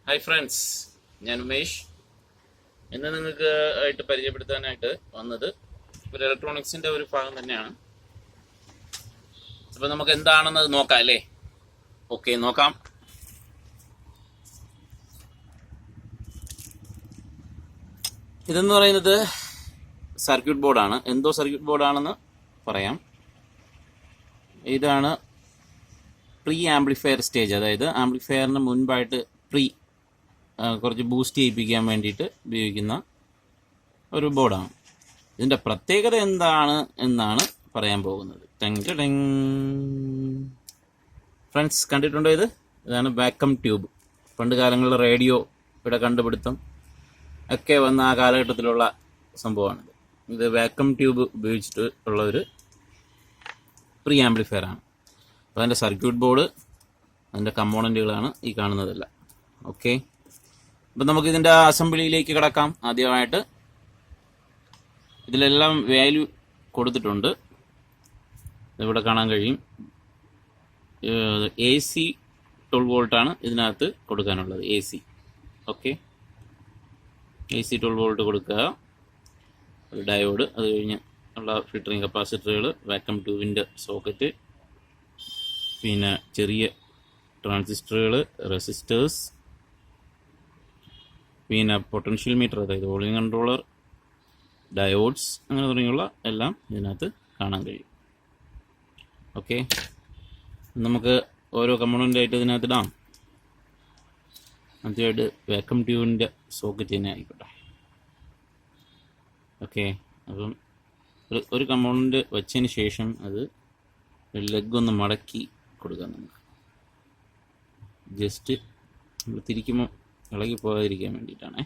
Hi friends, ഞാൻ ഉമേഷ്. ഇന്ന് നിങ്ങൾക്ക് ആയിട്ട് പരിചയപ്പെടുത്താനായിട്ട് വന്നത് ഒരു ഇലക്ട്രോണിക്സിൻ്റെ ഒരു ഭാഗം തന്നെയാണ്. അപ്പോൾ നമുക്ക് എന്താണെന്ന് നോക്കാം അല്ലേ? ഓക്കെ, നോക്കാം. ഇതെന്ന് പറയുന്നത് സർക്യൂട്ട് ബോർഡാണ്. എന്തോ സർക്യൂട്ട് ബോർഡാണെന്ന് പറയാം. ഇതാണ് പ്രീ ആംപ്ലിഫയർ സ്റ്റേജ്, അതായത് ആംപ്ലിഫയറിന് മുൻപായിട്ട് കുറച്ച് ബൂസ്റ്റ് ചെയ്യിപ്പിക്കാൻ വേണ്ടിയിട്ട് ഉപയോഗിക്കുന്ന ഒരു ബോർഡാണ്. ഇതിൻ്റെ പ്രത്യേകത എന്താണ് എന്നാണ് പറയാൻ പോകുന്നത്. ഫ്രണ്ട്സ്, കണ്ടിട്ടുണ്ടോ ഇത്? ഇതാണ് വാക്വം ട്യൂബ്. പണ്ട് കാലങ്ങളിൽ റേഡിയോ ഇവിടെ കണ്ടുപിടുത്തം ഒക്കെ വന്ന ആ കാലഘട്ടത്തിലുള്ള സംഭവമാണിത്. ഇത് വാക്വം ട്യൂബ് ഉപയോഗിച്ചിട്ട് ഉള്ള ഒരു പ്രീ ആംപ്ലിഫയർ ആണ്. അപ്പോൾ അതിൻ്റെ സർക്യൂട്ട് ബോർഡ്, അതിൻ്റെ കമ്പോണൻറ്റുകളാണ് ഈ കാണുന്നതല്ല. ഓക്കെ, അപ്പം നമുക്കിതിൻ്റെ അസംബ്ലിയിലേക്ക് കിടക്കാം. ആദ്യമായിട്ട് ഇതിലെല്ലാം വാല്യൂ കൊടുത്തിട്ടുണ്ട്. ഇവിടെ കാണാൻ കഴിയും. AC 12 വോൾട്ടാണ് ഇതിനകത്ത് കൊടുക്കാനുള്ളത്. AC. ഓക്കെ, AC 12 വോൾട്ട് കൊടുക്കുക. ഒരു ഡയോഡ്, അത് കഴിഞ്ഞ് ഉള്ള ഫിൽറ്ററിങ് കപ്പാസിറ്ററുകൾ, വാക്വം ട്യൂബിൻ്റെ സോക്കറ്റ്, പിന്നെ ചെറിയ ട്രാൻസിസ്റ്ററുകൾ, റെസിസ്റ്റേഴ്സ്, പിന്നെ പൊട്ടൻഷ്യൽ മീറ്റർ, അതായത് വോളിയം കൺട്രോളർ, ഡയോഡ്സ്, അങ്ങനെ തുടങ്ങിയുള്ള എല്ലാം ഇതിനകത്ത് കാണാൻ കഴിയും. ഓക്കെ, നമുക്ക് ഓരോ കമ്പോണൻ്റായിട്ട് ഇതിനകത്ത് ഇടാം. ആദ്യമായിട്ട് വാക്വം ട്യൂബിൻ്റെ സോക്കറ്റ് തന്നെ ആയിക്കോട്ടെ. ഓക്കെ, അപ്പം ഒരു കമ്പോണൻ്റ് വെച്ചതിന് ശേഷം അത് ലെഗ് ഒന്ന് മടക്കി കൊടുക്കാം. നമുക്ക് ജസ്റ്റ് നമ്മൾ തിരിക്കുമ്പോൾ ഇളകി പോകാതിരിക്കാൻ വേണ്ടിയിട്ടാണേ.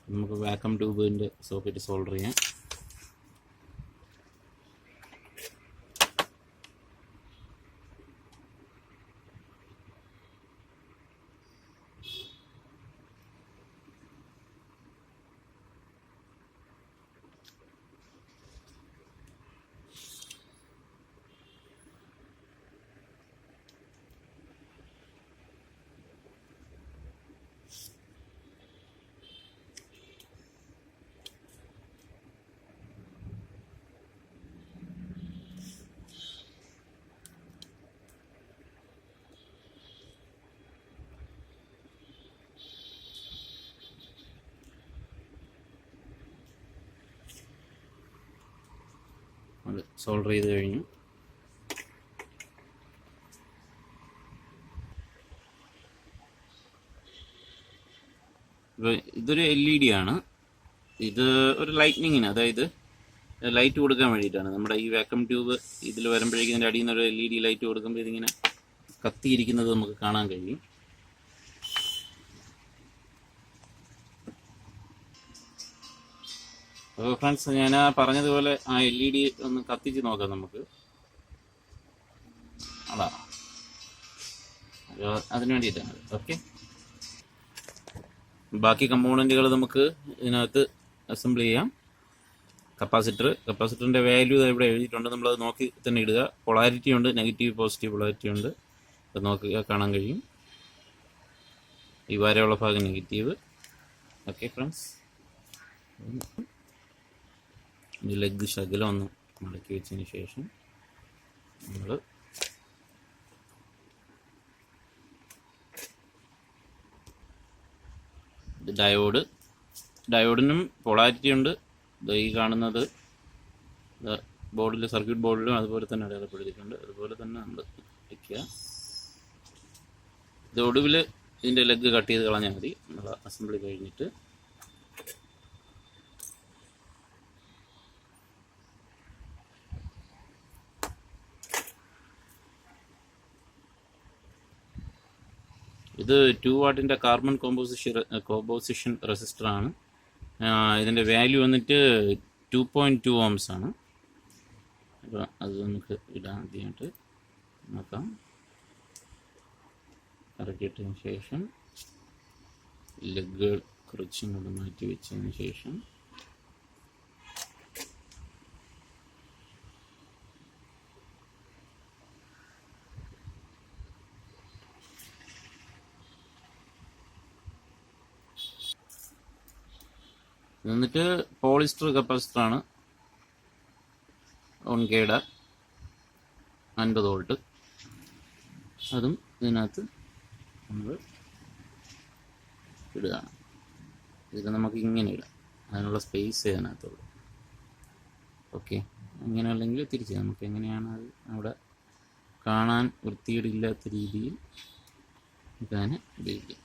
നമുക്ക് വാക്വം ട്യൂബിൻ്റെ സോക്കറ്റ് സോൾഡർ ചെയ്യാം. അത് സോൾഡർ ചെയ്ത് കഴിഞ്ഞു. ഇപ്പോൾ ഇതൊരു LED ആണ്. ഇത് ഒരു ലൈറ്റ്നിങ്ങിന്, അതായത് ലൈറ്റ് കൊടുക്കാൻ വേണ്ടിയിട്ടാണ്. നമ്മുടെ ഈ വാക്വം ട്യൂബ് ഇതിൽ വരുമ്പോഴേക്കും ഇതിൻ്റെ അടിയിൽ നിന്നൊരു LED ലൈറ്റ് കൊടുക്കുമ്പോൾ ഇതിങ്ങനെ കത്തിയിരിക്കുന്നത് നമുക്ക് കാണാൻ കഴിയും. അപ്പോൾ ഫ്രണ്ട്സ്, ഞാൻ പറഞ്ഞതുപോലെ ആ LED ഒന്ന് കത്തിച്ച് നോക്കാം നമുക്ക്. അതാ, അതിന് വേണ്ടിയിട്ടാണ്. ഓക്കെ, ബാക്കി കമ്പോണൻറ്റുകൾ നമുക്ക് ഇതിനകത്ത് അസംബിൾ ചെയ്യാം. കപ്പാസിറ്ററിൻ്റെ വാല്യൂ ഇവിടെ എഴുതിയിട്ടുണ്ട്. നമ്മളത് നോക്കി തന്നെ ഇടുക. പൊളാരിറ്റി ഉണ്ട്, നെഗറ്റീവ് പോസിറ്റീവ് പൊളാരിറ്റി ഉണ്ട്. അത് നോക്കുക, കാണാൻ കഴിയും. ഈ വരെയുള്ള ഭാഗം നെഗറ്റീവ്. ഓക്കെ ഫ്രണ്ട്സ്, ലെഗ് ശകലം ഒന്ന് മടക്കി വെച്ചതിന് ശേഷം നമ്മൾ ഡയോഡിനും പൊളാരിറ്റി ഉണ്ട്. ഈ കാണുന്നത് ബോർഡിൽ, സർക്യൂട്ട് ബോർഡിലും അതുപോലെ തന്നെ അടയാളപ്പെടുത്തിയിട്ടുണ്ട്. അതുപോലെ തന്നെ നമ്മൾ വയ്ക്കുക. ഇത് ഒടുവിൽ ഇതിൻ്റെ ലെഗ് കട്ട് ചെയ്ത് കളഞ്ഞാൽ മതി. നമ്മൾ അസംബ്ലി കഴിഞ്ഞിട്ട് ഇത് 2 വാട്ടിൻ്റെ കാർബൺ കോമ്പോസിഷൻ റെസിസ്റ്ററാണ്. ഇതിൻ്റെ വാല്യൂ വന്നിട്ട് 2.2 ohms ആണ്. അപ്പോൾ അത് നമുക്ക് ഇടാൻ ആദ്യമായിട്ട് നോക്കാം. ഇറക്കിയിട്ടതിന് ശേഷം ലെഗുകൾ കുറച്ചും കൂടെ മാറ്റി വെച്ചതിന് ശേഷം എന്നിട്ട് പോളിസ്റ്റർ കപ്പാസിറ്ററാണ് 1Kയുടെ 50 വോൾട്ട്. അതും ഇതിനകത്ത് നമ്മൾ ഇടുകയാണ്. ഇതിൽ നമുക്ക് ഇങ്ങനെ ഇടാം, അതിനുള്ള സ്പേസ് ഇതിനകത്തുള്ളൂ. ഓക്കെ, ഇങ്ങനെ അല്ലെങ്കിൽ തിരിച്ച് നമുക്ക് എങ്ങനെയാണ് അത് അവിടെ കാണാൻ വൃത്തികേടില്ലാത്ത രീതിയിൽ ഇതിനെ ഉപയോഗിക്കാം.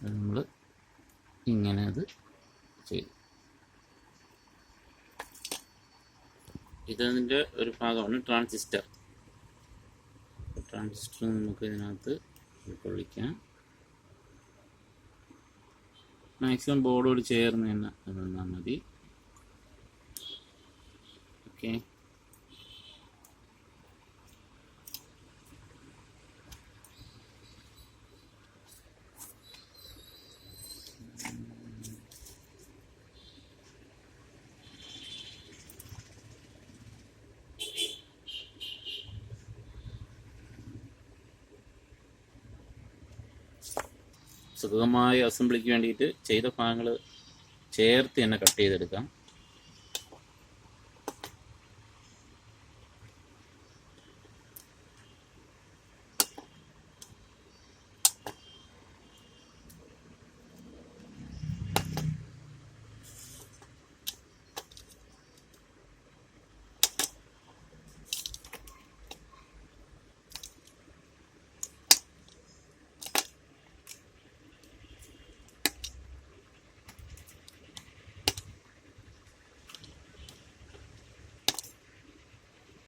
നമ്മൾ ഇങ്ങനെ അത് ചെയ്തു. ഇതിൻ്റെ ഒരു ഭാഗമാണ് ട്രാൻസിസ്റ്റർ. ട്രാൻസിസ്റ്റർ നമുക്ക് ഇതിനകത്ത് ഉൾക്കൊള്ളിക്കാം. മാക്സിമം ബോർഡോട് ചേർന്ന് തന്നെ അതൊന്നാൽ മതി. ഓക്കെ, സുഗമമായ അസംബ്ലിക്ക് വേണ്ടിയിട്ട് ചെയ്ത ഭാഗങ്ങൾ ചേർത്ത് തന്നെ കട്ട് ചെയ്തെടുക്കാം.